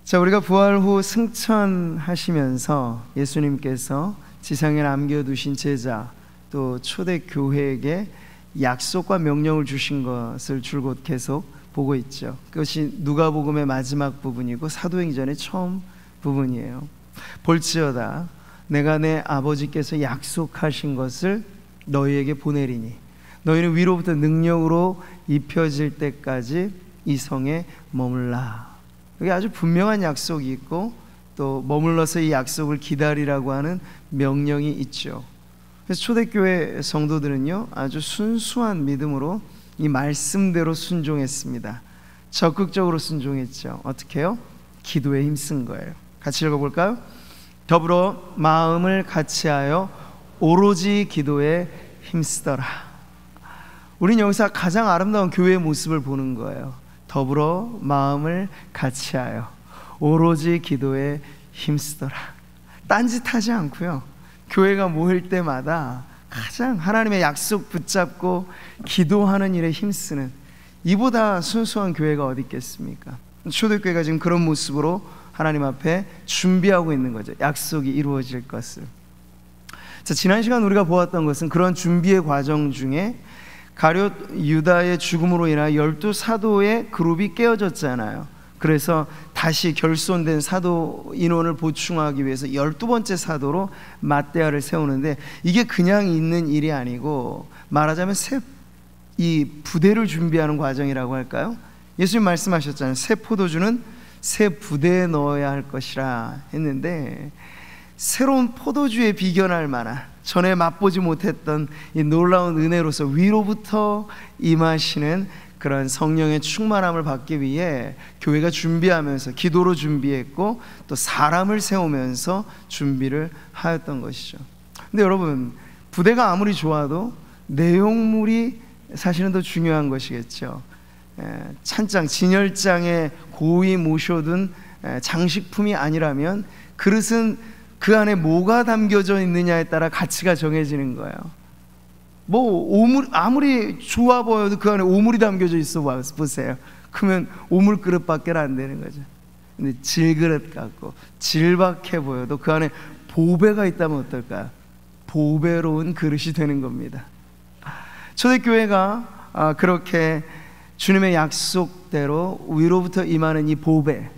자, 우리가 부활 후 승천하시면서 예수님께서 지상에 남겨두신 제자 또 초대교회에게 약속과 명령을 주신 것을 줄곧 계속 보고 있죠. 그것이 누가복음의 마지막 부분이고 사도행전의 처음 부분이에요. 볼지어다 내가 내 아버지께서 약속하신 것을 너희에게 보내리니 너희는 위로부터 능력으로 입혀질 때까지 이 성에 머물라. 여기 아주 분명한 약속이 있고 또 머물러서 이 약속을 기다리라고 하는 명령이 있죠. 그래서 초대교회 성도들은요 아주 순수한 믿음으로 이 말씀대로 순종했습니다. 적극적으로 순종했죠. 어떻게 해요? 기도에 힘쓴 거예요. 같이 읽어볼까요? 더불어 마음을 같이하여 오로지 기도에 힘쓰더라. 우린 여기서 가장 아름다운 교회의 모습을 보는 거예요. 더불어 마음을 같이하여 오로지 기도에 힘쓰더라. 딴짓하지 않고요, 교회가 모일 때마다 가장 하나님의 약속 붙잡고 기도하는 일에 힘쓰는, 이보다 순수한 교회가 어디 있겠습니까? 초대교회가 지금 그런 모습으로 하나님 앞에 준비하고 있는 거죠. 약속이 이루어질 것을. 자, 지난 시간 우리가 보았던 것은 그런 준비의 과정 중에 가룟 유다의 죽음으로 인하여 12사도의 그룹이 깨어졌잖아요. 그래서 다시 결손된 사도 인원을 보충하기 위해서 12번째 사도로 맏대하를 세우는데, 이게 그냥 있는 일이 아니고 말하자면 이 부대를 준비하는 과정이라고 할까요? 예수님 말씀하셨잖아요. 새 포도주는 새 부대에 넣어야 할 것이라 했는데, 새로운 포도주에 비견할 만한, 전에 맛보지 못했던 이 놀라운 은혜로서 위로부터 임하시는 그런 성령의 충만함을 받기 위해 교회가 준비하면서 기도로 준비했고 또 사람을 세우면서 준비를 하였던 것이죠. 근데 여러분, 부대가 아무리 좋아도 내용물이 사실은 더 중요한 것이겠죠. 찬장, 진열장에 고이 모셔둔 장식품이 아니라면 그릇은 그 안에 뭐가 담겨져 있느냐에 따라 가치가 정해지는 거예요. 아무리 좋아 보여도 그 안에 오물이 담겨져 있어 보세요. 그러면 오물 그릇밖에 안 되는 거죠. 근데 질그릇 같고 질박해 보여도 그 안에 보배가 있다면 어떨까요? 보배로운 그릇이 되는 겁니다. 초대교회가 그렇게 주님의 약속대로 위로부터 임하는 이 보배,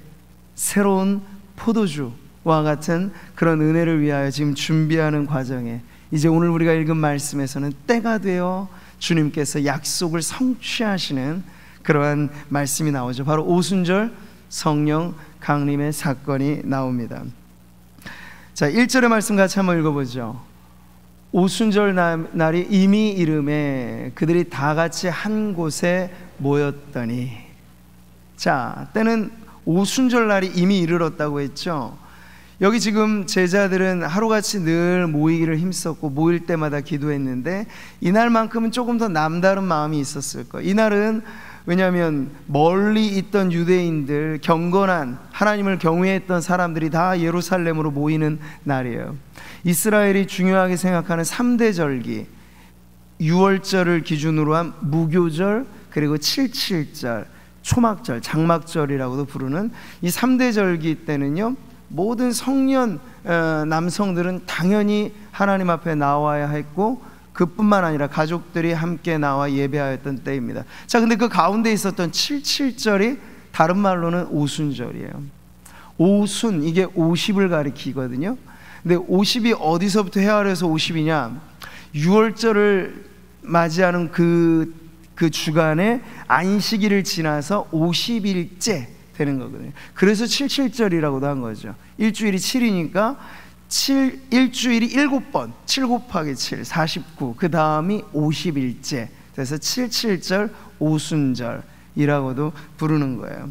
새로운 포도주와 같은 그런 은혜를 위하여 지금 준비하는 과정에, 이제 오늘 우리가 읽은 말씀에서는 때가 되어 주님께서 약속을 성취하시는 그러한 말씀이 나오죠. 바로 오순절 성령 강림의 사건이 나옵니다. 자, 1절의 말씀 같이 한번 읽어보죠. 오순절 날이 이미 이름에 그들이 다 같이 한 곳에 모였더니. 자, 때는 오순절 날이 이미 이르렀다고 했죠. 여기 지금 제자들은 하루같이 늘 모이기를 힘썼고 모일 때마다 기도했는데, 이날만큼은 조금 더 남다른 마음이 있었을 거예요. 이날은 왜냐하면 멀리 있던 유대인들, 경건한 하나님을 경외했던 사람들이 다 예루살렘으로 모이는 날이에요. 이스라엘이 중요하게 생각하는 3대 절기, 유월절을 기준으로 한 무교절, 그리고 칠칠절, 초막절, 장막절이라고도 부르는 이 3대 절기 때는요, 모든 성년 남성들은 당연히 하나님 앞에 나와야 했고, 그뿐만 아니라 가족들이 함께 나와 예배하였던 때입니다. 자, 근데 그 가운데 있었던 칠칠절이 다른 말로는 오순절이에요. 오순, 이게 50을 가리키거든요. 근데 50이 어디서부터 헤아려서 50이냐? 6월절을 맞이하는 그 주간에 안식일을 지나서 50일째 되는 거거든요. 그래서 77절이라고도 한 거죠. 일주일이 7이니까 일주일이 7번, 7 곱하기 7, 49, 그 다음이 50일째, 그래서 77절 오순절이라고도 부르는 거예요.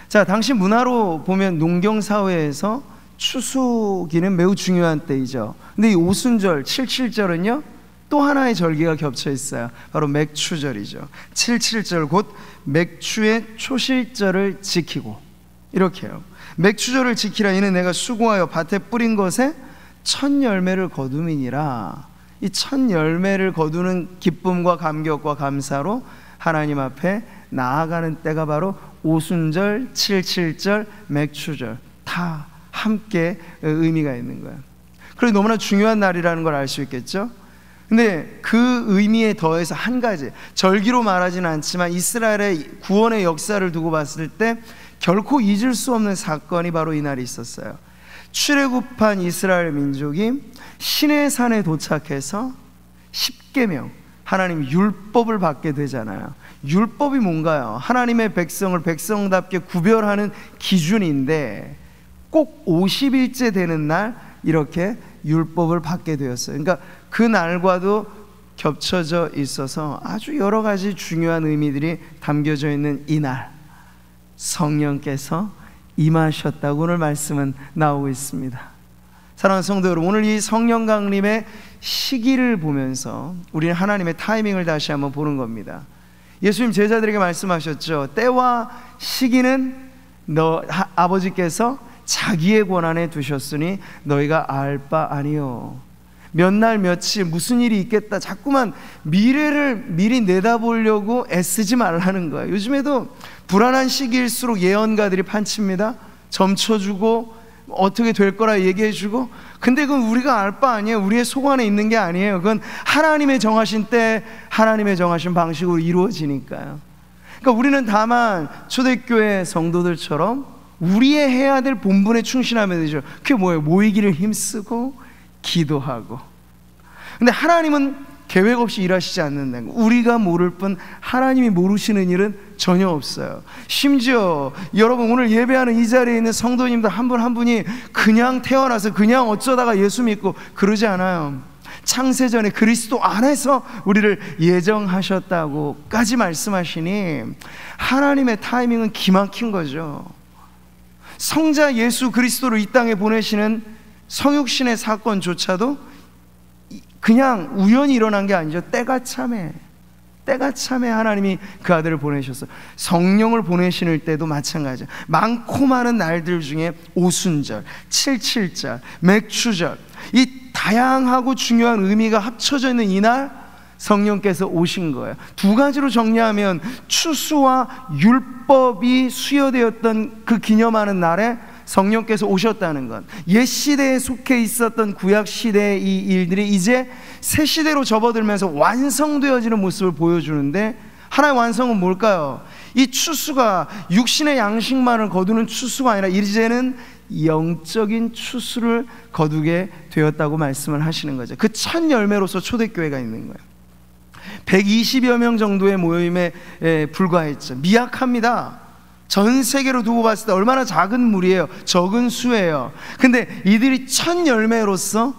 자, 당시 문화로 보면 농경사회에서 추수기는 매우 중요한 때이죠. 근데 이 오순절, 77절은요 또 하나의 절기가 겹쳐 있어요. 바로 맥추절이죠. 77절 곧 맥추의 초실절을 지키고, 이렇게 해요. 맥추절을 지키라. 이는 내가 수고하여 밭에 뿌린 것에 첫 열매를 거둠이니라. 이 첫 열매를 거두는 기쁨과 감격과 감사로 하나님 앞에 나아가는 때가 바로 오순절, 77절, 맥추절 다 함께 의미가 있는 거예요. 그래서 너무나 중요한 날이라는 걸 알 수 있겠죠. 근데 그 의미에 더해서 한 가지, 절기로 말하지는 않지만 이스라엘의 구원의 역사를 두고 봤을 때 결코 잊을 수 없는 사건이 바로 이날이 있었어요. 출애굽한 이스라엘 민족이 시내산에 도착해서 십계명, 하나님 율법을 받게 되잖아요. 율법이 뭔가요? 하나님의 백성을 백성답게 구별하는 기준인데 꼭 50일째 되는 날 이렇게 율법을 받게 되었어요. 그러니까 그 날과도 겹쳐져 있어서 아주 여러 가지 중요한 의미들이 담겨져 있는 이날, 성령께서 임하셨다고 오늘 말씀은 나오고 있습니다. 사랑하는 성도 여러분, 오늘 이 성령 강림의 시기를 보면서 우리는 하나님의 타이밍을 다시 한번 보는 겁니다. 예수님 제자들에게 말씀하셨죠. 때와 시기는 아버지께서 자기의 권한에 두셨으니 너희가 알 바 아니요. 몇 날 며칠 무슨 일이 있겠다, 자꾸만 미래를 미리 내다보려고 애쓰지 말라는 거예요. 요즘에도 불안한 시기일수록 예언가들이 판칩니다. 점쳐주고 어떻게 될 거라 얘기해주고, 근데 그건 우리가 알 바 아니에요. 우리의 속 안에 있는 게 아니에요. 그건 하나님의 정하신 때 하나님의 정하신 방식으로 이루어지니까요. 그러니까 우리는 다만 초대교회 성도들처럼 우리의 해야 될 본분에 충실하면 되죠. 그게 뭐예요? 모이기를 힘쓰고 기도하고. 근데 하나님은 계획 없이 일하시지 않는다는 거. 우리가 모를 뿐 하나님이 모르시는 일은 전혀 없어요. 심지어 여러분 오늘 예배하는 이 자리에 있는 성도님들 한 분 한 분이 그냥 태어나서 그냥 어쩌다가 예수 믿고 그러지 않아요. 창세전에 그리스도 안에서 우리를 예정하셨다고까지 말씀하시니 하나님의 타이밍은 기막힌 거죠. 성자 예수 그리스도를 이 땅에 보내시는 성육신의 사건조차도 그냥 우연히 일어난 게 아니죠. 때가 참에 하나님이 그 아들을 보내셨어요. 성령을 보내시는 때도 마찬가지죠. 많고 많은 날들 중에 오순절, 77절, 맥추절, 이 다양하고 중요한 의미가 합쳐져 있는 이날 성령께서 오신 거예요. 두 가지로 정리하면 추수와 율법이 수여되었던 그 기념하는 날에 성령께서 오셨다는 것, 옛 시대에 속해 있었던 구약 시대의 이 일들이 이제 새 시대로 접어들면서 완성되어지는 모습을 보여주는데, 하나의 완성은 뭘까요? 이 추수가 육신의 양식만을 거두는 추수가 아니라 이제는 영적인 추수를 거두게 되었다고 말씀을 하시는 거죠. 그 첫 열매로서 초대교회가 있는 거예요. 120여 명 정도의 모임에 불과했죠. 미약합니다. 전 세계로 두고 봤을 때 얼마나 작은 무리예요. 적은 수예요. 근데 이들이 첫 열매로서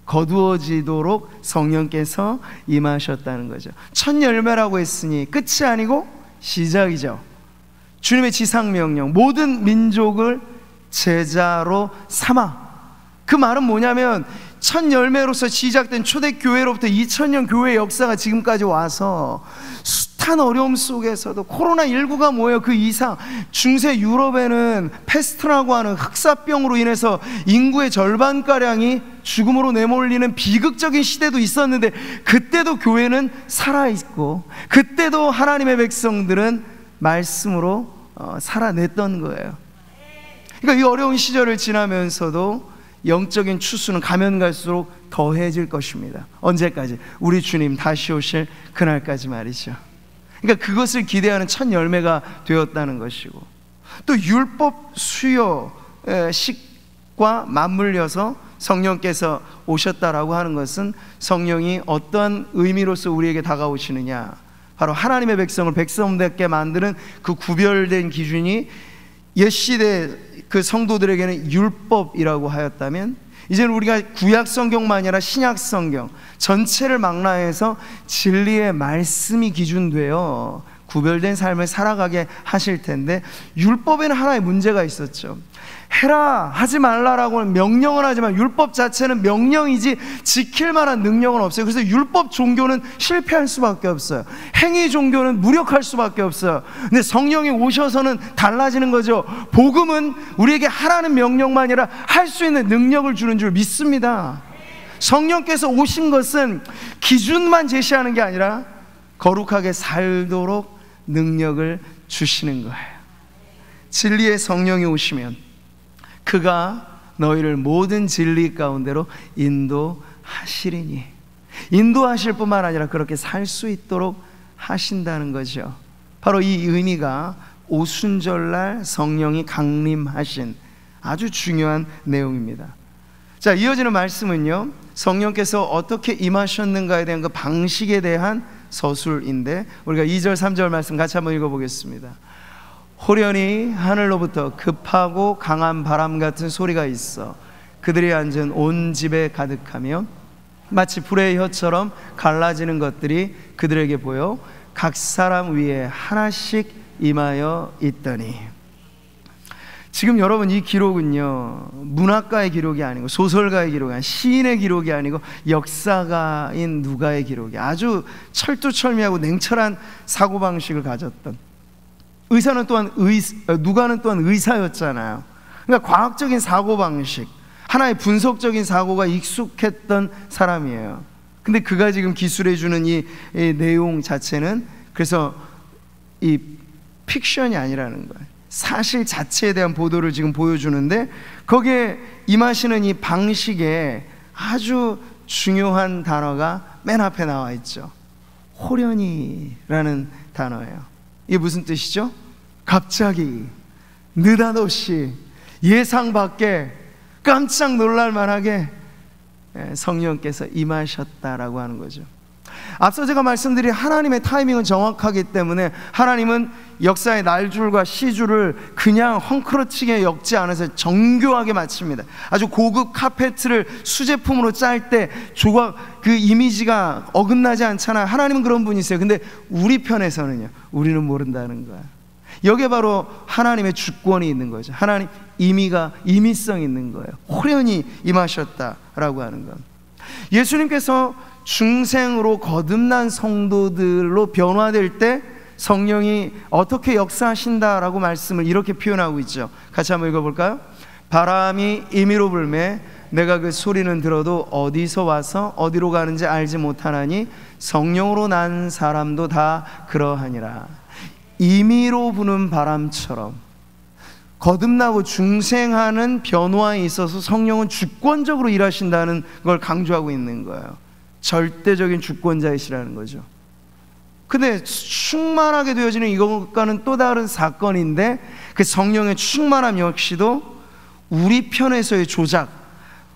거두어지도록 성령께서 임하셨다는 거죠. 첫 열매라고 했으니 끝이 아니고 시작이죠. 주님의 지상명령, 모든 민족을 제자로 삼아. 그 말은 뭐냐면 첫 열매로서 시작된 초대교회로부터 2000년 교회의 역사가 지금까지 와서 숱한 어려움 속에서도 코로나19가 뭐예요? 그 이상 중세 유럽에는 패스트라고 하는 흑사병으로 인해서 인구의 절반가량이 죽음으로 내몰리는 비극적인 시대도 있었는데, 그때도 교회는 살아있고 그때도 하나님의 백성들은 말씀으로 살아냈던 거예요. 그러니까 이 어려운 시절을 지나면서도 영적인 추수는 가면 갈수록 더해질 것입니다. 언제까지? 우리 주님 다시 오실 그날까지 말이죠. 그러니까 그것을 기대하는 첫 열매가 되었다는 것이고, 또 율법 수요식과 맞물려서 성령께서 오셨다라고 하는 것은 성령이 어떤 의미로서 우리에게 다가오시느냐, 바로 하나님의 백성을 백성답게 만드는 그 구별된 기준이 옛시대 그 성도들에게는 율법이라고 하였다면, 이제는 우리가 구약 성경만 아니라 신약 성경 전체를 망라해서 진리의 말씀이 기준되어 구별된 삶을 살아가게 하실 텐데, 율법에는 하나의 문제가 있었죠. 해라 하지 말라라고 명령은 하지만 율법 자체는 명령이지 지킬 만한 능력은 없어요. 그래서 율법 종교는 실패할 수밖에 없어요. 행위 종교는 무력할 수밖에 없어요. 근데 성령이 오셔서는 달라지는 거죠. 복음은 우리에게 하라는 명령만 아니라 할 수 있는 능력을 주는 줄 믿습니다. 성령께서 오신 것은 기준만 제시하는 게 아니라 거룩하게 살도록 능력을 주시는 거예요. 진리의 성령이 오시면 그가 너희를 모든 진리 가운데로 인도하시리니, 인도하실 뿐만 아니라 그렇게 살 수 있도록 하신다는 거죠. 바로 이 의미가 오순절날 성령이 강림하신 아주 중요한 내용입니다. 자, 이어지는 말씀은요, 성령께서 어떻게 임하셨는가에 대한 그 방식에 대한 서술인데, 우리가 2절 3절 말씀 같이 한번 읽어보겠습니다. 호련히 하늘로부터 급하고 강한 바람 같은 소리가 있어 그들이 앉은 온 집에 가득하며 마치 불의 혀처럼 갈라지는 것들이 그들에게 보여 각 사람 위에 하나씩 임하여 있더니. 지금 여러분, 이 기록은요, 문학가의 기록이 아니고 소설가의 기록이 아니고 시인의 기록이 아니고 역사가인 누가의 기록이, 아주 철두철미하고 냉철한 사고방식을 가졌던, 누가는 또한 의사였잖아요. 그러니까 과학적인 사고방식, 하나의 분석적인 사고가 익숙했던 사람이에요. 근데 그가 지금 기술해주는 이 내용 자체는, 그래서 이 픽션이 아니라는 거예요. 사실 자체에 대한 보도를 지금 보여주는데, 거기에 임하시는 이 방식에 아주 중요한 단어가 맨 앞에 나와 있죠. 호련히라는 단어예요. 이게 무슨 뜻이죠? 갑자기, 느닷없이, 예상 밖에, 깜짝 놀랄 만하게 성령께서 임하셨다라고 하는 거죠. 앞서 제가 말씀드린 하나님의 타이밍은 정확하기 때문에 하나님은 역사의 날줄과 시줄을 그냥 헝클어치게 엮지 않아서 정교하게 마칩니다. 아주 고급 카페트를 수제품으로 짤 때 조각, 그 이미지가 어긋나지 않잖아요. 하나님은 그런 분이세요. 근데 우리 편에서는요, 우리는 모른다는 거야. 여기에 바로 하나님의 주권이 있는 거죠. 하나님 임의성이 있는 거예요. 호련히 임하셨다라고 하는 건, 예수님께서 중생으로 거듭난 성도들로 변화될 때 성령이 어떻게 역사하신다라고 말씀을 이렇게 표현하고 있죠. 같이 한번 읽어볼까요? 바람이 임의로 불매 내가 그 소리는 들어도 어디서 와서 어디로 가는지 알지 못하나니 성령으로 난 사람도 다 그러하니라. 임의로 부는 바람처럼 거듭나고 중생하는 변화에 있어서 성령은 주권적으로 일하신다는 걸 강조하고 있는 거예요. 절대적인 주권자이시라는 거죠. 근데 충만하게 되어지는 이것과는 또 다른 사건인데, 그 성령의 충만함 역시도 우리 편에서의 조작,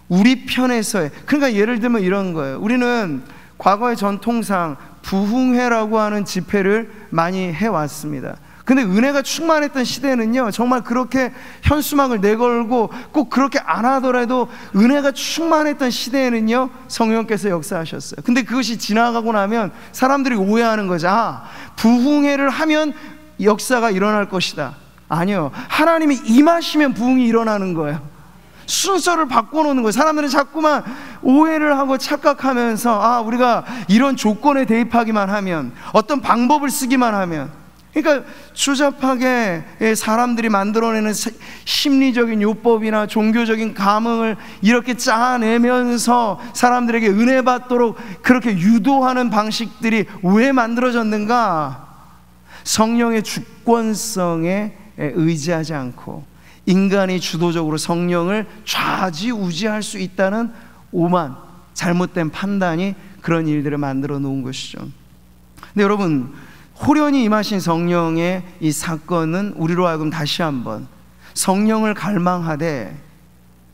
우리 편에서의, 그러니까 예를 들면 이런 거예요. 우리는 과거의 전통상 부흥회라고 하는 집회를 많이 해왔습니다. 근데 은혜가 충만했던 시대는요, 정말 그렇게 현수막을 내걸고 꼭 그렇게 안 하더라도 은혜가 충만했던 시대에는요, 성령께서 역사하셨어요. 근데 그것이 지나가고 나면 사람들이 오해하는 거죠. 아, 부흥회를 하면 역사가 일어날 것이다. 아니요, 하나님이 임하시면 부흥이 일어나는 거예요. 순서를 바꿔놓는 거예요. 사람들은 자꾸만 오해를 하고 착각하면서, 아, 우리가 이런 조건에 대입하기만 하면, 어떤 방법을 쓰기만 하면, 그러니까 추잡하게 사람들이 만들어내는 심리적인 요법이나 종교적인 감흥을 이렇게 짜내면서 사람들에게 은혜 받도록 그렇게 유도하는 방식들이 왜 만들어졌는가? 성령의 주권성에 의지하지 않고 인간이 주도적으로 성령을 좌지우지할 수 있다는 오만, 잘못된 판단이 그런 일들을 만들어 놓은 것이죠. 근데 여러분, 호련히 임하신 성령의 이 사건은 우리로 하여금 다시 한번 성령을 갈망하되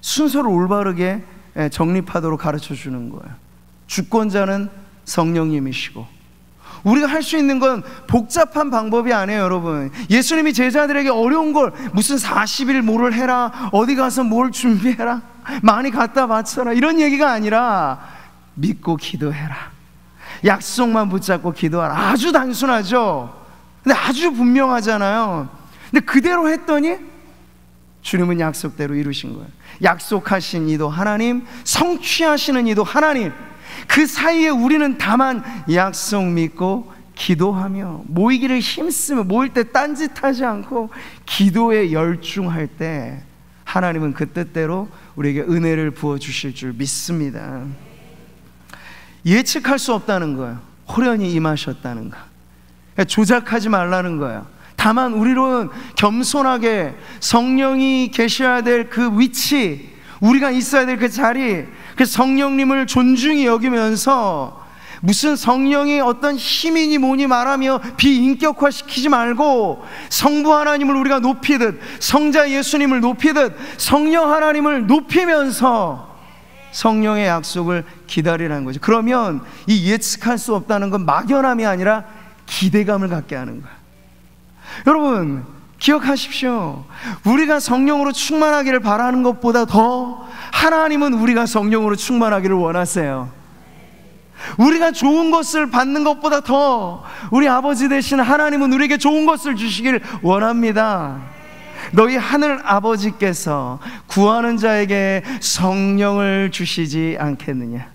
순서를 올바르게 정립하도록 가르쳐 주는 거예요. 주권자는 성령님이시고, 우리가 할 수 있는 건 복잡한 방법이 아니에요, 여러분. 예수님이 제자들에게 어려운 걸 무슨 40일 뭐를 해라, 어디 가서 뭘 준비해라, 많이 갖다 바쳐라, 이런 얘기가 아니라 믿고 기도해라, 약속만 붙잡고 기도하라. 아주 단순하죠. 근데 아주 분명하잖아요. 근데 그대로 했더니 주님은 약속대로 이루신 거예요. 약속하신 이도 하나님, 성취하시는 이도 하나님. 그 사이에 우리는 다만 약속 믿고 기도하며, 모이기를 힘쓰며, 모일 때 딴짓하지 않고 기도에 열중할 때 하나님은 그 뜻대로 우리에게 은혜를 부어주실 줄 믿습니다. 예측할 수 없다는 거예요. 호련히 임하셨다는 거. 조작하지 말라는 거예요. 다만 우리는 겸손하게 성령이 계셔야 될 그 위치, 우리가 있어야 될 그 자리, 그 성령님을 존중히 여기면서 무슨 성령이 어떤 힘이니 뭐니 말하며 비인격화시키지 말고 성부 하나님을 우리가 높이듯, 성자 예수님을 높이듯 성령 하나님을 높이면서 성령의 약속을 기다리라는 거죠. 그러면 이 예측할 수 없다는 건 막연함이 아니라 기대감을 갖게 하는 거야. 여러분 기억하십시오. 우리가 성령으로 충만하기를 바라는 것보다 더 하나님은 우리가 성령으로 충만하기를 원하세요. 우리가 좋은 것을 받는 것보다 더 우리 아버지 되신 하나님은 우리에게 좋은 것을 주시길 원합니다. 너희 하늘 아버지께서 구하는 자에게 성령을 주시지 않겠느냐.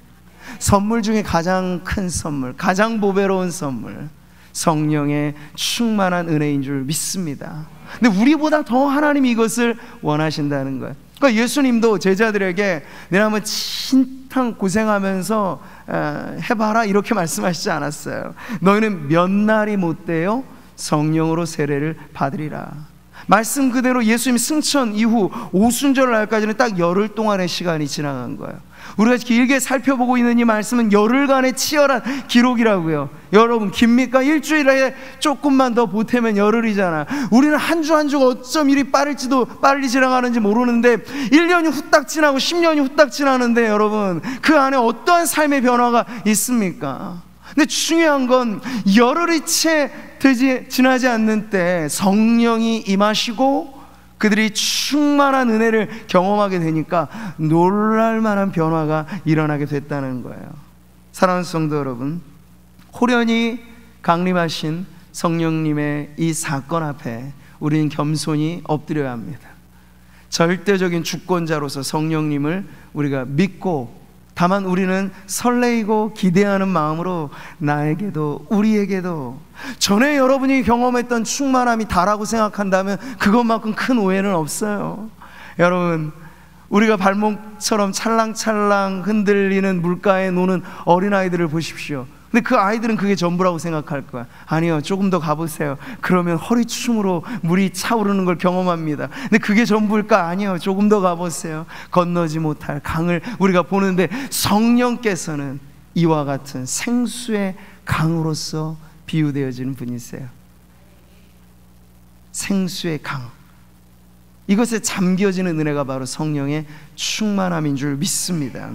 선물 중에 가장 큰 선물, 가장 보배로운 선물, 성령의 충만한 은혜인 줄 믿습니다. 근데 우리보다 더 하나님이 이것을 원하신다는 거예요. 그러니까 예수님도 제자들에게 너네 한번 진탕 고생하면서 해봐라 이렇게 말씀하시지 않았어요. 너희는 몇 날이 못되어 성령으로 세례를 받으리라. 말씀 그대로 예수님 승천 이후 오순절 날까지는 딱 열흘 동안의 시간이 지나간 거예요. 우리가 길게 살펴보고 있는 이 말씀은 열흘간의 치열한 기록이라고요. 여러분 깁니까? 일주일에 조금만 더 보태면 열흘이잖아. 우리는 한 주 한 주가 어쩜 이리 빨리 지나가는지 모르는데 1년이 후딱 지나고 10년이 후딱 지나는데 여러분 그 안에 어떠한 삶의 변화가 있습니까? 근데 중요한 건 열흘이 채 지나지 않는 때 성령이 임하시고 그들이 충만한 은혜를 경험하게 되니까 놀랄만한 변화가 일어나게 됐다는 거예요. 사랑하는 성도 여러분, 호련히 강림하신 성령님의 이 사건 앞에 우리는 겸손히 엎드려야 합니다. 절대적인 주권자로서 성령님을 우리가 믿고, 다만 우리는 설레이고 기대하는 마음으로 나에게도 우리에게도 전에 여러분이 경험했던 충만함이 다라고 생각한다면 그것만큼 큰 오해는 없어요. 여러분 우리가 발목처럼 찰랑찰랑 흔들리는 물가에 노는 어린아이들을 보십시오. 근데 그 아이들은 그게 전부라고 생각할 거야. 아니요, 조금 더 가보세요. 그러면 허리춤으로 물이 차오르는 걸 경험합니다. 근데 그게 전부일까? 아니요, 조금 더 가보세요. 건너지 못할 강을 우리가 보는데 성령께서는 이와 같은 생수의 강으로서 비유되어지는 분이세요. 생수의 강, 이것에 잠겨지는 은혜가 바로 성령의 충만함인 줄 믿습니다.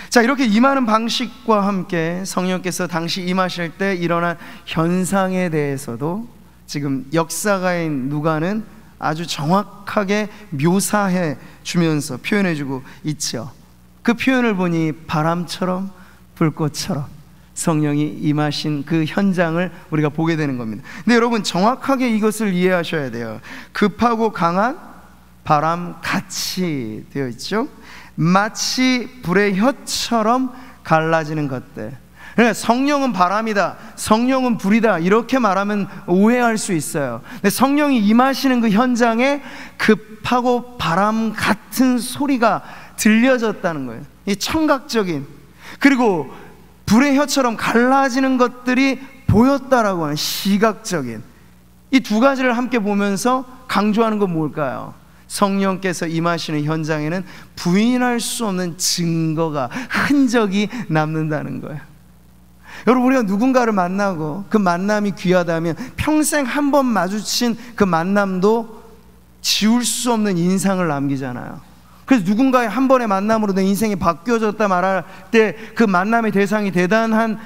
자, 이렇게 임하는 방식과 함께 성령께서 당시 임하실 때 일어난 현상에 대해서도 지금 역사가인 누가는 아주 정확하게 묘사해 주면서 표현해 주고 있죠. 그 표현을 보니 바람처럼 불꽃처럼 성령이 임하신 그 현장을 우리가 보게 되는 겁니다. 근데 여러분 정확하게 이것을 이해하셔야 돼요. 급하고 강한 바람 같이 되어 있죠. 마치 불의 혀처럼 갈라지는 것들. 그러니까 성령은 바람이다, 성령은 불이다 이렇게 말하면 오해할 수 있어요. 근데 성령이 임하시는 그 현장에 급하고 바람 같은 소리가 들려졌다는 거예요. 이 청각적인, 그리고 불의 혀처럼 갈라지는 것들이 보였다라고 하는 시각적인, 이 두 가지를 함께 보면서 강조하는 건 뭘까요? 성령께서 임하시는 현장에는 부인할 수 없는 증거가, 흔적이 남는다는 거예요. 여러분 우리가 누군가를 만나고 그 만남이 귀하다면 평생 한 번 마주친 그 만남도 지울 수 없는 인상을 남기잖아요. 그래서 누군가의 한 번의 만남으로 내 인생이 바뀌어졌다 말할 때 그 만남의 대상이 대단한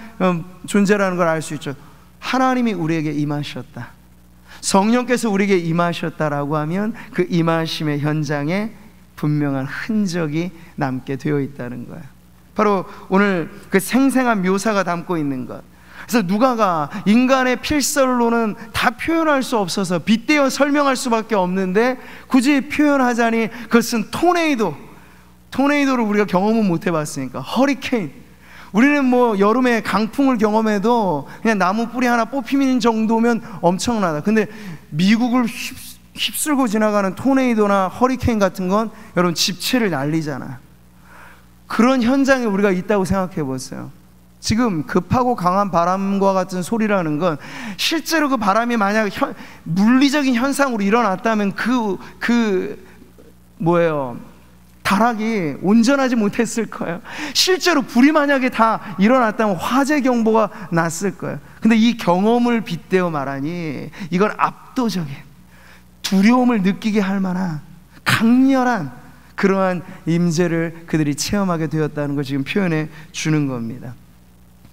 존재라는 걸 알 수 있죠. 하나님이 우리에게 임하셨다, 성령께서 우리에게 임하셨다라고 하면 그 임하심의 현장에 분명한 흔적이 남게 되어 있다는 거예요. 바로 오늘 그 생생한 묘사가 담고 있는 것. 그래서 누가가 인간의 필설로는 다 표현할 수 없어서 빗대어 설명할 수밖에 없는데 굳이 표현하자니 그것은 토네이도를 우리가 경험은 못 해봤으니까, 허리케인. 우리는 뭐 여름에 강풍을 경험해도 그냥 나무 뿌리 하나 뽑히는 정도면 엄청나다. 근데 미국을 휩쓸고 지나가는 토네이도나 허리케인 같은 건 여러분 집채를 날리잖아요. 그런 현장에 우리가 있다고 생각해 보세요. 지금 급하고 강한 바람과 같은 소리라는 건 실제로 그 바람이 만약 물리적인 현상으로 일어났다면 다락이 온전하지 못했을 거예요. 실제로 불이 만약에 다 일어났다면 화재 경보가 났을 거예요. 근데 이 경험을 빗대어 말하니 이건 압도적인 두려움을 느끼게 할 만한 강렬한 그러한 임재를 그들이 체험하게 되었다는 걸 지금 표현해 주는 겁니다.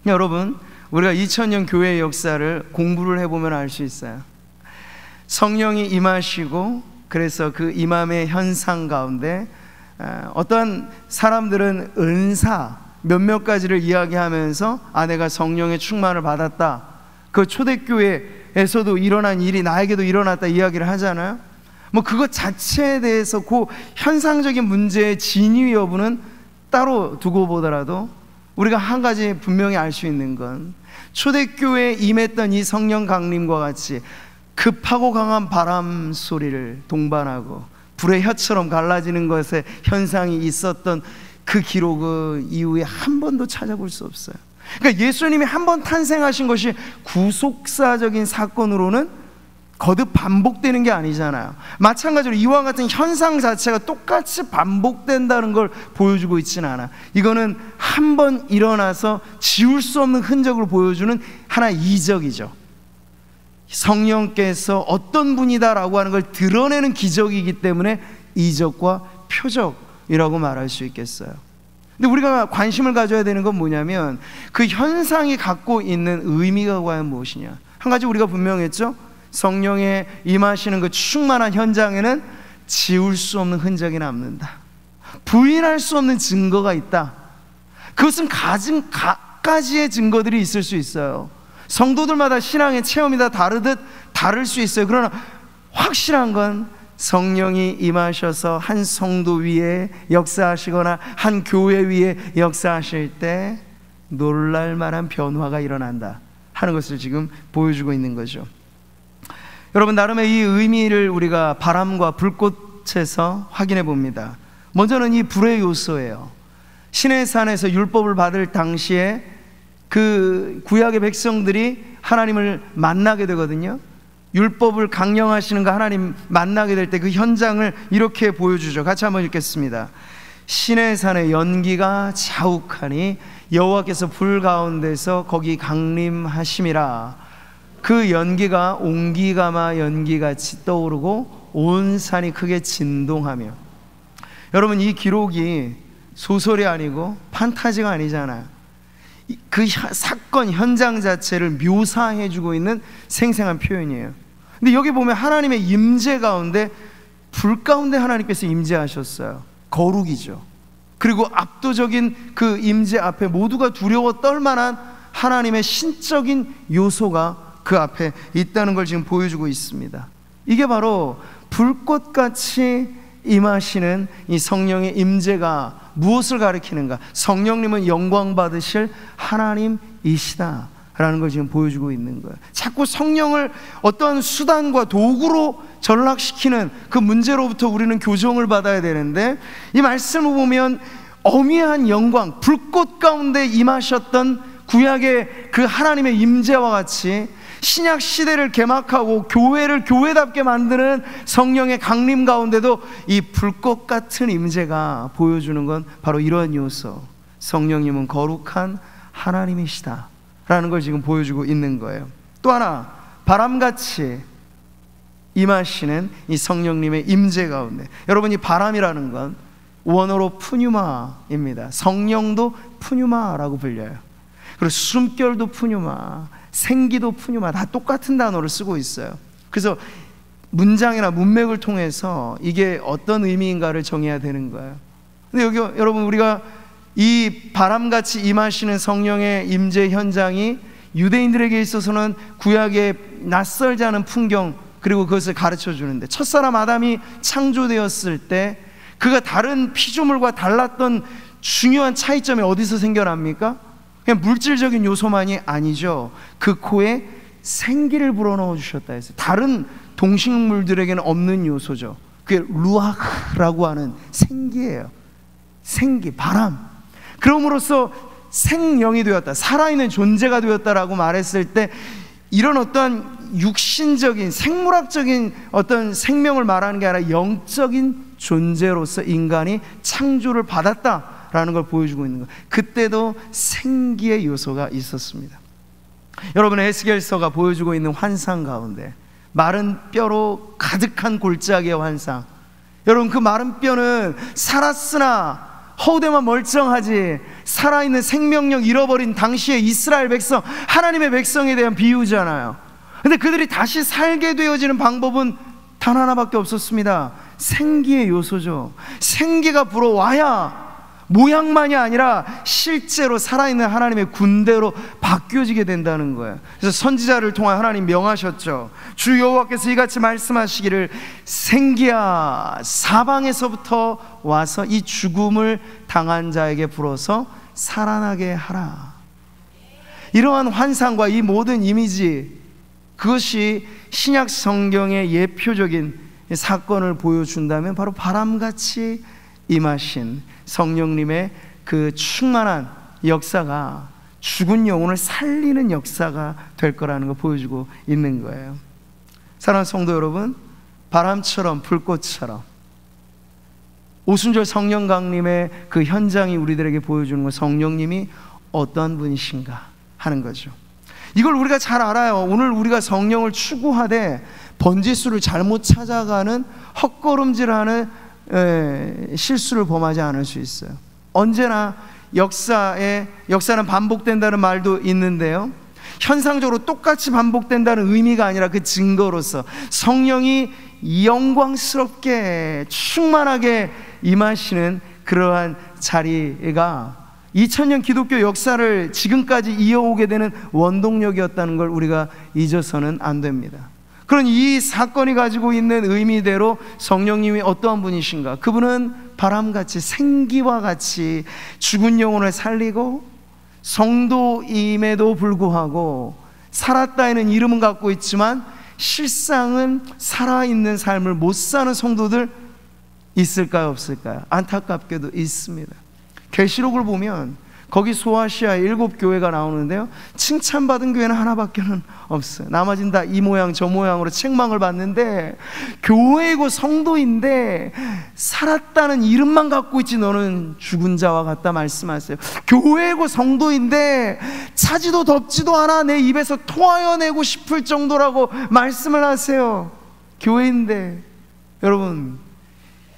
여러분, 우리가 2000년 교회의 역사를 공부를 해보면 알 수 있어요. 성령이 임하시고, 그래서 그 임함의 현상 가운데 어떤 사람들은 은사 몇몇 가지를 이야기하면서 내가 성령의 충만을 받았다, 그 초대교회에서도 일어난 일이 나에게도 일어났다 이야기를 하잖아요. 그것 자체에 대해서 그 현상적인 문제의 진위 여부는 따로 두고 보더라도 우리가 한 가지 분명히 알 수 있는 건 초대교회에 임했던 이 성령 강림과 같이 급하고 강한 바람 소리를 동반하고 불의 혀처럼 갈라지는 것에 현상이 있었던 그 기록은 이후에 한 번도 찾아볼 수 없어요. 그러니까 예수님이 한 번 탄생하신 것이 구속사적인 사건으로는 거듭 반복되는 게 아니잖아요. 마찬가지로 이와 같은 현상 자체가 똑같이 반복된다는 걸 보여주고 있지는 않아. 이거는 한 번 일어나서 지울 수 없는 흔적을 보여주는 하나의 이적이죠. 성령께서 어떤 분이다라고 하는 걸 드러내는 기적이기 때문에 이적과 표적이라고 말할 수 있겠어요. 근데 우리가 관심을 가져야 되는 건 뭐냐면 그 현상이 갖고 있는 의미가 과연 무엇이냐. 한 가지 우리가 분명했죠. 성령의 임하시는 그 충만한 현장에는 지울 수 없는 흔적이 남는다. 부인할 수 없는 증거가 있다. 그것은 가지의 증거들이 있을 수 있어요. 성도들마다 신앙의 체험이 다 다를 수 있어요. 그러나 확실한 건 성령이 임하셔서 한 성도 위에 역사하시거나 한 교회 위에 역사하실 때 놀랄 만한 변화가 일어난다 하는 것을 지금 보여주고 있는 거죠. 여러분, 나름의 이 의미를 우리가 바람과 불꽃에서 확인해 봅니다. 먼저는 이 불의 요소예요. 시내산에서 율법을 받을 당시에 그 구약의 백성들이 하나님을 만나게 되거든요. 율법을 강령하시는 그 하나님 만나게 될 때 그 현장을 이렇게 보여주죠. 같이 한번 읽겠습니다. 시내산의 연기가 자욱하니 여호와께서 불 가운데서 거기 강림하심이라. 그 연기가 옹기가마 연기같이 떠오르고 온 산이 크게 진동하며. 여러분, 이 기록이 소설이 아니고 판타지가 아니잖아요. 그 사건 현장 자체를 묘사해주고 있는 생생한 표현이에요. 근데 여기 보면 하나님의 임재 가운데, 불 가운데 하나님께서 임재하셨어요. 거룩이죠. 그리고 압도적인 그 임재 앞에 모두가 두려워 떨만한 하나님의 신적인 요소가 그 앞에 있다는 걸 지금 보여주고 있습니다. 이게 바로 불꽃같이 임하시는 이 성령의 임재가 무엇을 가리키는가? 성령님은 영광 받으실 하나님이시다 라는 걸 지금 보여주고 있는 거예요. 자꾸 성령을 어떠한 수단과 도구로 전락시키는 그 문제로부터 우리는 교정을 받아야 되는데, 이 말씀을 보면 어미한 영광, 불꽃 가운데 임하셨던 구약의 그 하나님의 임재와 같이 신약 시대를 개막하고 교회를 교회답게 만드는 성령의 강림 가운데도 이 불꽃 같은 임재가 보여주는 건 바로 이러한 요소, 성령님은 거룩한 하나님이시다 라는 걸 지금 보여주고 있는 거예요. 또 하나, 바람같이 임하시는 이 성령님의 임재 가운데, 여러분, 이 바람이라는 건 원어로 푸뉴마입니다. 성령도 푸뉴마라고 불려요. 그리고 숨결도 푸뉴마, 생기도 푸뉴마, 다 똑같은 단어를 쓰고 있어요. 그래서 문장이나 문맥을 통해서 이게 어떤 의미인가를 정해야 되는 거예요. 근데 여기 여러분, 우리가 이 바람같이 임하시는 성령의 임재 현장이 유대인들에게 있어서는 구약의 낯설지 않은 풍경, 그리고 그것을 가르쳐 주는데, 첫사람 아담이 창조되었을 때 그가 다른 피조물과 달랐던 중요한 차이점이 어디서 생겨납니까? 그냥 물질적인 요소만이 아니죠. 그 코에 생기를 불어넣어 주셨다 했어요. 다른 동식물들에게는 없는 요소죠. 그게 루아흐라고 하는 생기예요. 생기, 바람. 그럼으로써 생명이 되었다, 살아있는 존재가 되었다라고 말했을 때 이런 어떤 육신적인 생물학적인 어떤 생명을 말하는 게 아니라 영적인 존재로서 인간이 창조를 받았다라는 걸 보여주고 있는 거예요. 그때도 생기의 요소가 있었습니다. 여러분, 에스겔서가 보여주고 있는 환상 가운데 마른 뼈로 가득한 골짜기의 환상, 여러분 그 마른 뼈는 살았으나 허우대만 멀쩡하지 살아있는 생명력 잃어버린 당시의 이스라엘 백성, 하나님의 백성에 대한 비유잖아요. 근데 그들이 다시 살게 되어지는 방법은 단 하나밖에 없었습니다. 생기의 요소죠. 생기가 불어와야 모양만이 아니라 실제로 살아있는 하나님의 군대로 바뀌어지게 된다는 거예요. 그래서 선지자를 통해 하나님 명하셨죠. 주 여호와께서 이같이 말씀하시기를, 생기야 사방에서부터 와서 이 죽음을 당한 자에게 불어서 살아나게 하라. 이러한 환상과 이 모든 이미지, 그것이 신약 성경의 예표적인 사건을 보여준다면 바로 바람같이 임하신 성령님의 그 충만한 역사가 죽은 영혼을 살리는 역사가 될 거라는 걸 보여주고 있는 거예요. 사랑하는 성도 여러분, 바람처럼 불꽃처럼 오순절 성령 강림의 그 현장이 우리들에게 보여주는 건 성령님이 어떤 분이신가 하는 거죠. 이걸 우리가 잘 알아요. 오늘 우리가 성령을 추구하되 번지수를 잘못 찾아가는 헛걸음질하는 실수를 범하지 않을 수 있어요. 언제나 역사는 반복된다는 말도 있는데요, 현상적으로 똑같이 반복된다는 의미가 아니라 그 증거로서 성령이 영광스럽게 충만하게 임하시는 그러한 자리가 2000년 기독교 역사를 지금까지 이어오게 되는 원동력이었다는 걸 우리가 잊어서는 안 됩니다. 그런 이 사건이 가지고 있는 의미대로 성령님이 어떠한 분이신가? 그분은 바람같이 생기와 같이 죽은 영혼을 살리고, 성도임에도 불구하고 살았다에는 이름은 갖고 있지만 실상은 살아있는 삶을 못 사는 성도들 있을까요, 없을까요? 안타깝게도 있습니다. 계시록을 보면 거기 소아시아 7교회가 나오는데요, 칭찬받은 교회는 하나밖에는 없어요. 나머지는 다 이 모양 저 모양으로 책망을 받는데, 교회이고 성도인데 살았다는 이름만 갖고 있지 너는 죽은 자와 같다 말씀하세요. 교회이고 성도인데 차지도 덥지도 않아 내 입에서 토하여 내고 싶을 정도라고 말씀을 하세요. 교회인데. 여러분,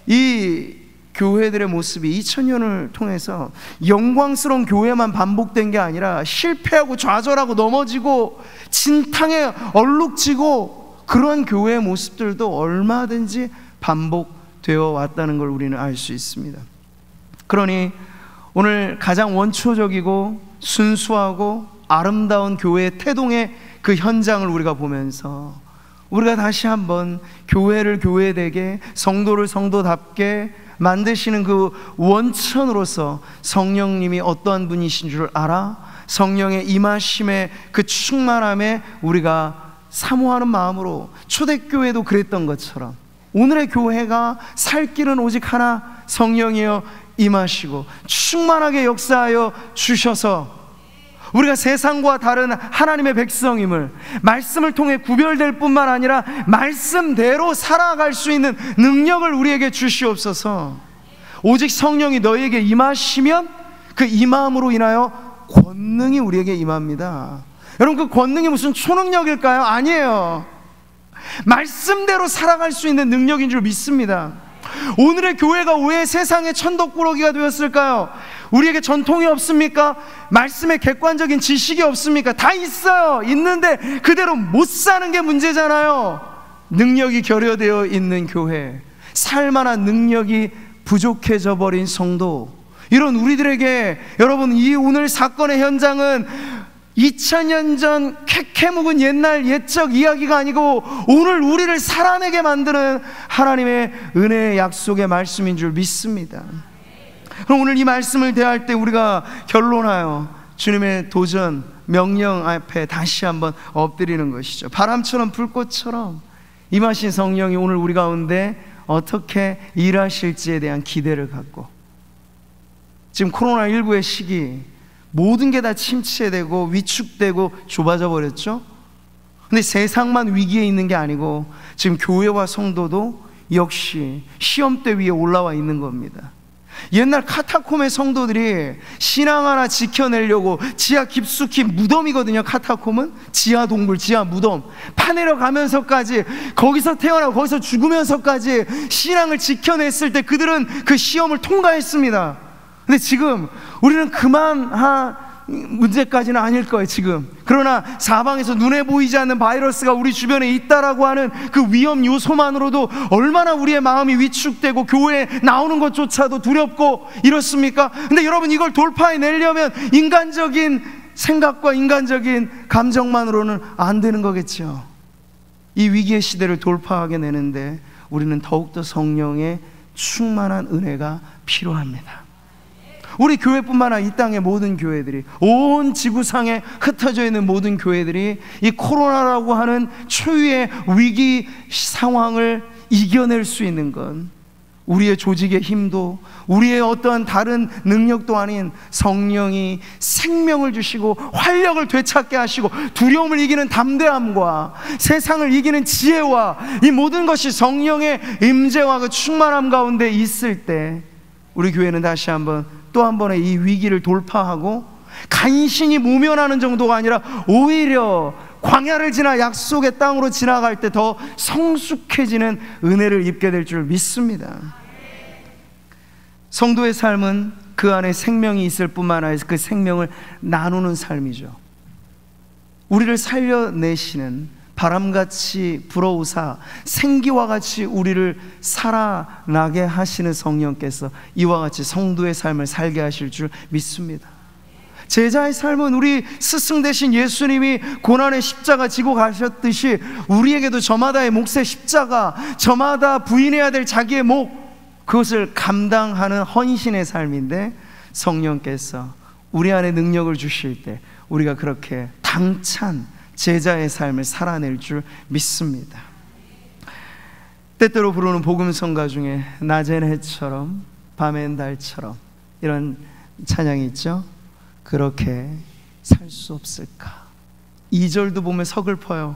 이 교회들의 모습이 2000년을 통해서 영광스러운 교회만 반복된 게 아니라 실패하고 좌절하고 넘어지고 진탕에 얼룩지고 그런 교회의 모습들도 얼마든지 반복되어 왔다는 걸 우리는 알 수 있습니다. 그러니 오늘 가장 원초적이고 순수하고 아름다운 교회의 태동의 그 현장을 우리가 보면서 우리가 다시 한번 교회를 교회되게, 성도를 성도답게 만드시는 그 원천으로서 성령님이 어떠한 분이신 줄 알아 성령의 임하심의 그 충만함에 우리가 사모하는 마음으로, 초대교회도 그랬던 것처럼 오늘의 교회가 살 길은 오직 하나, 성령이여 임하시고 충만하게 역사하여 주셔서 우리가 세상과 다른 하나님의 백성임을, 말씀을 통해 구별될 뿐만 아니라 말씀대로 살아갈 수 있는 능력을 우리에게 주시옵소서. 오직 성령이 너희에게 임하시면 그 임함으로 인하여 권능이 우리에게 임합니다. 여러분, 그 권능이 무슨 초능력일까요? 아니에요. 말씀대로 살아갈 수 있는 능력인 줄 믿습니다. 오늘의 교회가 왜 세상의 천덕꾸러기가 되었을까요? 우리에게 전통이 없습니까? 말씀의 객관적인 지식이 없습니까? 다 있어요. 있는데 그대로 못 사는 게 문제잖아요. 능력이 결여되어 있는 교회, 살만한 능력이 부족해져 버린 성도, 이런 우리들에게 여러분, 이 오늘 사건의 현장은 2000년 전 캐캐묵은 옛날 옛적 이야기가 아니고 오늘 우리를 살아내게 만드는 하나님의 은혜의 약속의 말씀인 줄 믿습니다. 그럼 오늘 이 말씀을 대할 때 우리가 결론하여 주님의 도전, 명령 앞에 다시 한번 엎드리는 것이죠. 바람처럼 불꽃처럼 임하신 성령이 오늘 우리 가운데 어떻게 일하실지에 대한 기대를 갖고, 지금 코로나19의 시기, 모든 게 다 침체되고 위축되고 좁아져 버렸죠. 근데 세상만 위기에 있는 게 아니고 지금 교회와 성도도 역시 시험대 위에 올라와 있는 겁니다. 옛날 카타콤의 성도들이 신앙 하나 지켜내려고 지하 깊숙이 무덤이거든요. 카타콤은 지하 동굴, 지하 무덤, 파내려 가면서까지, 거기서 태어나고 거기서 죽으면서까지 신앙을 지켜냈을 때 그들은 그 시험을 통과했습니다. 근데 지금 우리는 그만한 문제까지는 아닐 거예요 지금. 그러나 사방에서 눈에 보이지 않는 바이러스가 우리 주변에 있다라고 하는 그 위험 요소만으로도 얼마나 우리의 마음이 위축되고 교회에 나오는 것조차도 두렵고 이렇습니까? 근데 여러분, 이걸 돌파해내려면 인간적인 생각과 인간적인 감정만으로는 안 되는 거겠죠. 이 위기의 시대를 돌파하게 되는데 우리는 더욱더 성령의 충만한 은혜가 필요합니다. 우리 교회뿐만 아니라 이 땅의 모든 교회들이, 온 지구상에 흩어져 있는 모든 교회들이 이 코로나라고 하는 초유의 위기 상황을 이겨낼 수 있는 건 우리의 조직의 힘도, 우리의 어떠한 다른 능력도 아닌 성령이 생명을 주시고 활력을 되찾게 하시고 두려움을 이기는 담대함과 세상을 이기는 지혜와 이 모든 것이 성령의 임재와 그 충만함 가운데 있을 때 우리 교회는 다시 한번 또 한 번의 이 위기를 돌파하고 간신히 모면하는 정도가 아니라 오히려 광야를 지나 약속의 땅으로 지나갈 때 더 성숙해지는 은혜를 입게 될 줄 믿습니다. 성도의 삶은 그 안에 생명이 있을 뿐만 아니라 그 생명을 나누는 삶이죠. 우리를 살려내시는, 바람같이 불어오사 생기와 같이 우리를 살아나게 하시는 성령께서 이와 같이 성도의 삶을 살게 하실 줄 믿습니다. 제자의 삶은 우리 스승 되신 예수님이 고난의 십자가 지고 가셨듯이 우리에게도 저마다의 몫의 십자가, 저마다 부인해야 될 자기의 몫, 그것을 감당하는 헌신의 삶인데, 성령께서 우리 안에 능력을 주실 때 우리가 그렇게 당찬 제자의 삶을 살아낼 줄 믿습니다. 때때로 부르는 복음성가 중에 낮엔 해처럼 밤엔 달처럼 이런 찬양이 있죠. 그렇게 살 수 없을까. 2절도 보면 서글퍼요.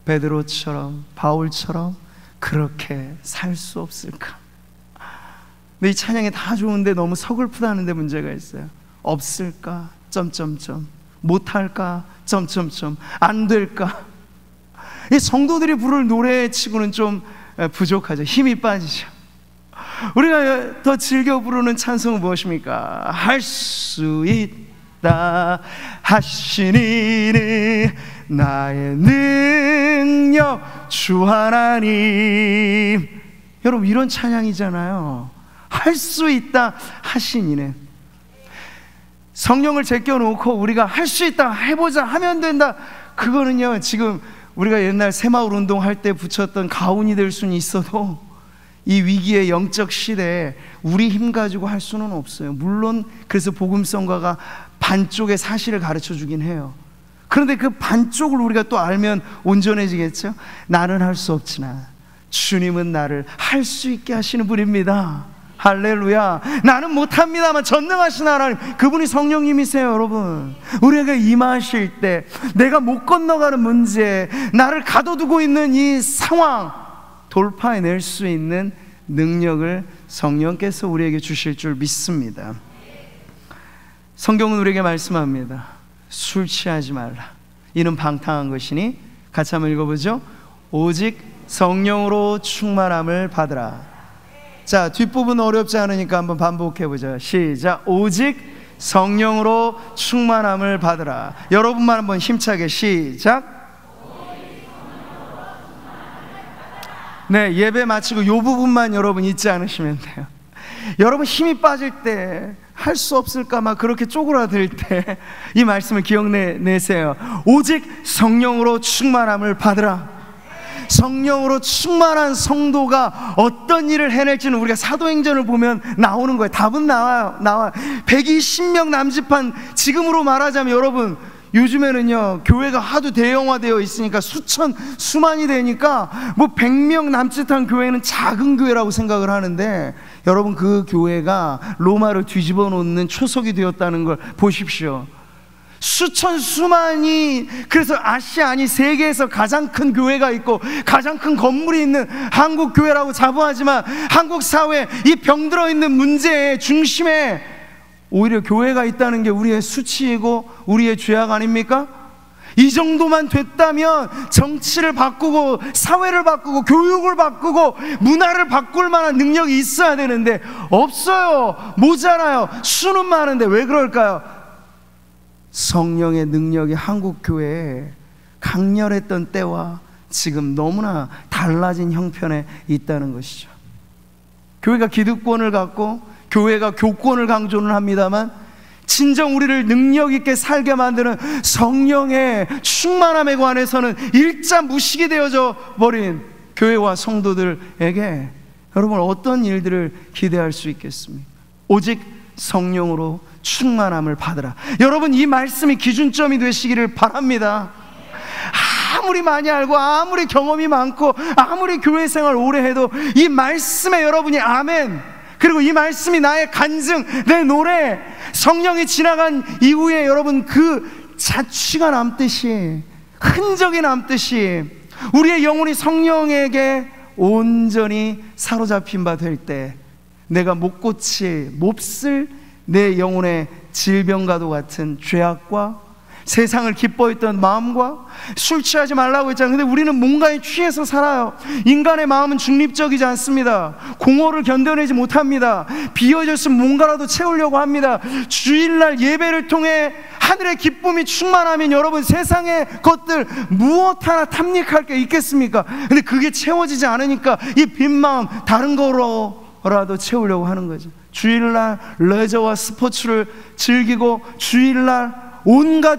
베드로처럼 바울처럼 그렇게 살 수 없을까. 근데 이 찬양이 다 좋은데 너무 서글프다는 데 문제가 있어요. 없을까? 못할까? 안 될까? 이 성도들이 부를 노래치고는 좀 부족하죠. 힘이 빠지죠. 우리가 더 즐겨 부르는 찬송은 무엇입니까? 할 수 있다 하시니 나의 능력 주 하나님. 여러분, 이런 찬양이잖아요. 할 수 있다 하시니는 성령을 제껴놓고 우리가 할 수 있다, 해보자, 하면 된다, 그거는요 지금 우리가 옛날 새마을 운동할 때 붙였던 가훈이 될 수는 있어도 이 위기의 영적 시대에 우리 힘 가지고 할 수는 없어요. 물론 그래서 복음성가가 반쪽의 사실을 가르쳐 주긴 해요. 그런데 그 반쪽을 우리가 또 알면 온전해지겠죠. 나는 할 수 없지만 주님은 나를 할 수 있게 하시는 분입니다. 할렐루야. 나는 못합니다만 전능하신 하나님, 그분이 성령님이세요. 여러분, 우리에게 임하실 때 내가 못 건너가는 문제, 나를 가둬두고 있는 이 상황 돌파해낼 수 있는 능력을 성령께서 우리에게 주실 줄 믿습니다. 성경은 우리에게 말씀합니다. 술 취하지 말라, 이는 방탕한 것이니, 같이 한번 읽어보죠. 오직 성령으로 충만함을 받으라. 자, 뒷부분 어렵지 않으니까 한번 반복해보죠. 시작. 오직 성령으로 충만함을 받으라. 여러분만 한번 힘차게 시작. 네, 예배 마치고 이 부분만 여러분 잊지 않으시면 돼요. 여러분 힘이 빠질 때, 할 수 없을까 막 그렇게 쪼그라들 때 이 말씀을 기억내세요. 오직 성령으로 충만함을 받으라. 성령으로 충만한 성도가 어떤 일을 해낼지는 우리가 사도행전을 보면 나오는 거예요. 답은 나와요. 120명 남집한, 지금으로 말하자면 여러분 요즘에는요 교회가 하도 대형화되어 있으니까 수만이 되니까 뭐 100명 남짓한 교회는 작은 교회라고 생각을 하는데, 여러분 그 교회가 로마를 뒤집어 놓는 초석이 되었다는 걸 보십시오. 수천 수만이, 그래서 아시아 아니 세계에서 가장 큰 교회가 있고 가장 큰 건물이 있는 한국 교회라고 자부하지만 한국 사회 이 병들어 있는 문제의 중심에 오히려 교회가 있다는 게 우리의 수치이고 우리의 죄악 아닙니까? 이 정도만 됐다면 정치를 바꾸고 사회를 바꾸고 교육을 바꾸고 문화를 바꿀 만한 능력이 있어야 되는데 없어요. 모자라요. 수는 많은데 왜 그럴까요? 성령의 능력이 한국 교회에 강렬했던 때와 지금 너무나 달라진 형편에 있다는 것이죠. 교회가 기득권을 갖고 교회가 교권을 강조는 합니다만 진정 우리를 능력 있게 살게 만드는 성령의 충만함에 관해서는 일자 무식이 되어져 버린 교회와 성도들에게 여러분 어떤 일들을 기대할 수 있겠습니까? 오직 성령으로 충만함을 받으라. 여러분 이 말씀이 기준점이 되시기를 바랍니다. 아무리 많이 알고 아무리 경험이 많고 아무리 교회 생활 오래 해도 이 말씀에 여러분이 아멘, 그리고 이 말씀이 나의 간증, 내 노래, 성령이 지나간 이후에 여러분 그 자취가 남듯이, 흔적이 남듯이 우리의 영혼이 성령에게 온전히 사로잡힌 바 될 때 내가 못 고칠, 몹쓸 내 영혼의 질병과도 같은 죄악과 세상을 기뻐했던 마음과 술 취하지 말라고 했잖아요. 근데 우리는 뭔가에 취해서 살아요. 인간의 마음은 중립적이지 않습니다. 공허를 견뎌내지 못합니다. 비어졌으면 뭔가라도 채우려고 합니다. 주일날 예배를 통해 하늘의 기쁨이 충만하면 여러분 세상의 것들 무엇 하나 탐닉할 게 있겠습니까? 근데 그게 채워지지 않으니까 이 빈 마음 다른 거로라도 채우려고 하는 거죠. 주일날 레저와 스포츠를 즐기고 주일날 온갖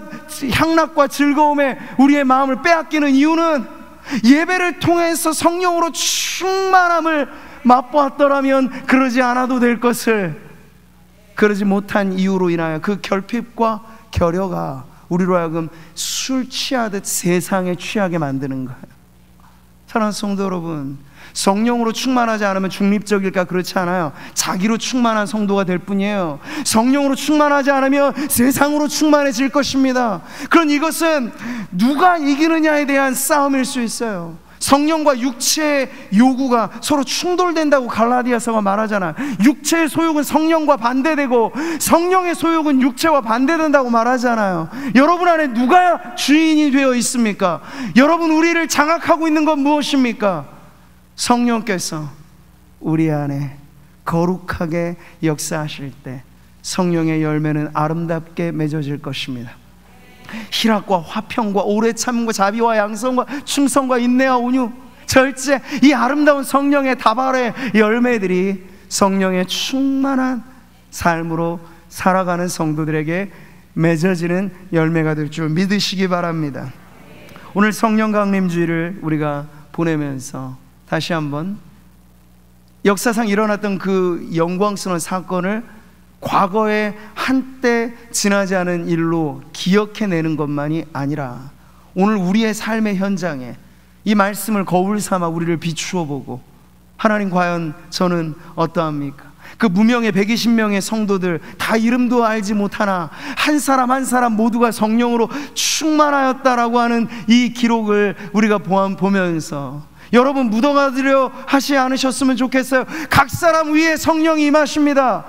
향락과 즐거움에 우리의 마음을 빼앗기는 이유는 예배를 통해서 성령으로 충만함을 맛보았더라면 그러지 않아도 될 것을 그러지 못한 이유로 인하여 그 결핍과 결여가 우리로 하여금 술 취하듯 세상에 취하게 만드는 거예요. 사랑하는 성도 여러분, 성령으로 충만하지 않으면 중립적일까? 그렇지 않아요. 자기로 충만한 성도가 될 뿐이에요. 성령으로 충만하지 않으면 세상으로 충만해질 것입니다. 그런 이것은 누가 이기느냐에 대한 싸움일 수 있어요. 성령과 육체의 요구가 서로 충돌된다고 갈라디아서가 말하잖아요. 육체의 소욕은 성령과 반대되고 성령의 소욕은 육체와 반대된다고 말하잖아요. 여러분 안에 누가 주인이 되어 있습니까? 여러분 우리를 장악하고 있는 건 무엇입니까? 성령께서 우리 안에 거룩하게 역사하실 때 성령의 열매는 아름답게 맺어질 것입니다. 희락과 화평과 오래 참음과 자비와 양성과 충성과 인내와 온유, 절제, 이 아름다운 성령의 다발의 열매들이 성령의 충만한 삶으로 살아가는 성도들에게 맺어지는 열매가 될 줄 믿으시기 바랍니다. 오늘 성령 강림주일을 우리가 보내면서 다시 한번 역사상 일어났던 그 영광스러운 사건을 과거에 한때 지나지 않은 일로 기억해내는 것만이 아니라 오늘 우리의 삶의 현장에 이 말씀을 거울 삼아 우리를 비추어 보고 하나님 과연 저는 어떠합니까? 그 무명의 120명의 성도들 다 이름도 알지 못하나 한 사람 한 사람 모두가 성령으로 충만하였다라고 하는 이 기록을 우리가 보면서 여러분 묻어가려 하지 않으셨으면 좋겠어요. 각 사람 위에 성령이 임하십니다.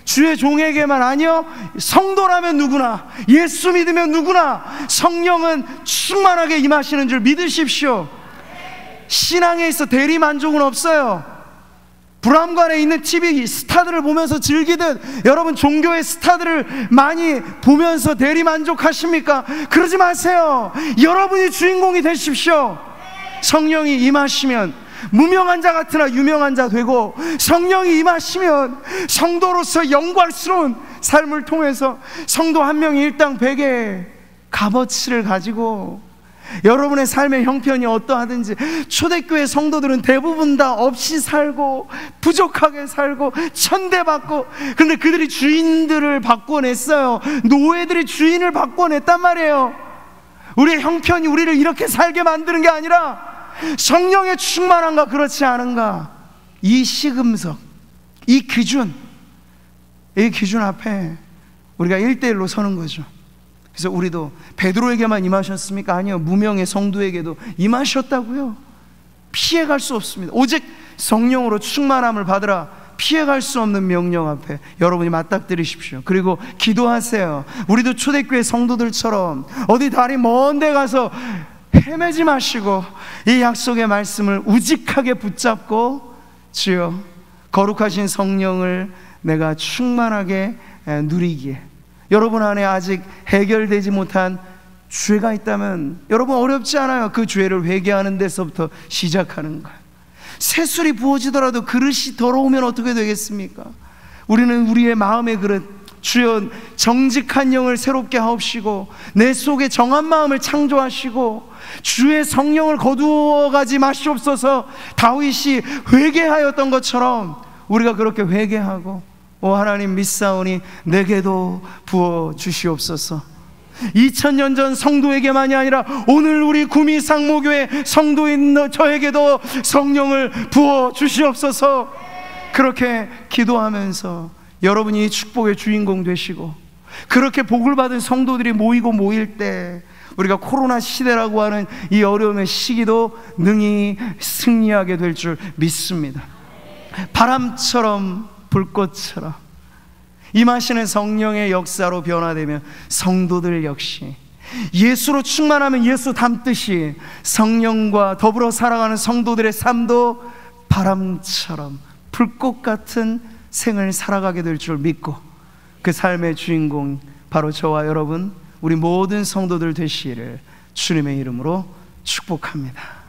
주의 종에게만 아니요, 성도라면 누구나, 예수 믿으면 누구나 성령은 충만하게 임하시는 줄 믿으십시오. 신앙에 있어 대리만족은 없어요. 불암관에 있는 TV 스타들을 보면서 즐기듯 여러분 종교의 스타들을 많이 보면서 대리만족하십니까? 그러지 마세요. 여러분이 주인공이 되십시오. 성령이 임하시면 무명한 자 같으나 유명한 자 되고, 성령이 임하시면 성도로서 영광스러운 삶을 통해서 성도 한 명이 일당 100의 값어치를 가지고 여러분의 삶의 형편이 어떠하든지, 초대교회 성도들은 대부분 다 없이 살고 부족하게 살고 천대받고, 그런데 그들이 주인들을 바꿔냈어요. 노예들이 주인을 바꿔냈단 말이에요. 우리의 형편이 우리를 이렇게 살게 만드는 게 아니라 성령의 충만한가 그렇지 않은가, 이 시금석, 이 기준 앞에 우리가 1대1로 서는 거죠. 그래서 우리도 베드로에게만 임하셨습니까? 아니요, 무명의 성도에게도 임하셨다고요. 피해갈 수 없습니다. 오직 성령으로 충만함을 받으라. 피해갈 수 없는 명령 앞에 여러분이 맞닥뜨리십시오. 그리고 기도하세요. 우리도 초대교회 성도들처럼 어디 다리 먼 데 가서 헤매지 마시고 이 약속의 말씀을 우직하게 붙잡고, 주여, 거룩하신 성령을 내가 충만하게 누리기에, 여러분 안에 아직 해결되지 못한 죄가 있다면 여러분 어렵지 않아요. 그 죄를 회개하는 데서부터 시작하는 거예요. 새술이 부어지더라도 그릇이 더러우면 어떻게 되겠습니까? 우리는 우리의 마음의 그릇, 주여 정직한 영을 새롭게 하옵시고 내 속에 정한 마음을 창조하시고 주의 성령을 거두어가지 마시옵소서. 다윗이 회개하였던 것처럼 우리가 그렇게 회개하고, 오 하나님 믿사오니 내게도 부어 주시옵소서. 2000년 전 성도에게만이 아니라 오늘 우리 구미 상모교회 성도인 저에게도 성령을 부어 주시옵소서. 그렇게 기도하면서 여러분이 축복의 주인공 되시고, 그렇게 복을 받은 성도들이 모일 때 우리가 코로나 시대라고 하는 이 어려움의 시기도 능히 승리하게 될 줄 믿습니다. 바람처럼 불꽃처럼 임하시는 성령의 역사로 변화되면 성도들 역시 예수로 충만하면 예수 닮듯이 성령과 더불어 살아가는 성도들의 삶도 바람처럼 불꽃 같은 생을 살아가게 될 줄 믿고, 그 삶의 주인공 바로 저와 여러분, 우리 모든 성도들 되시기를 주님의 이름으로 축복합니다.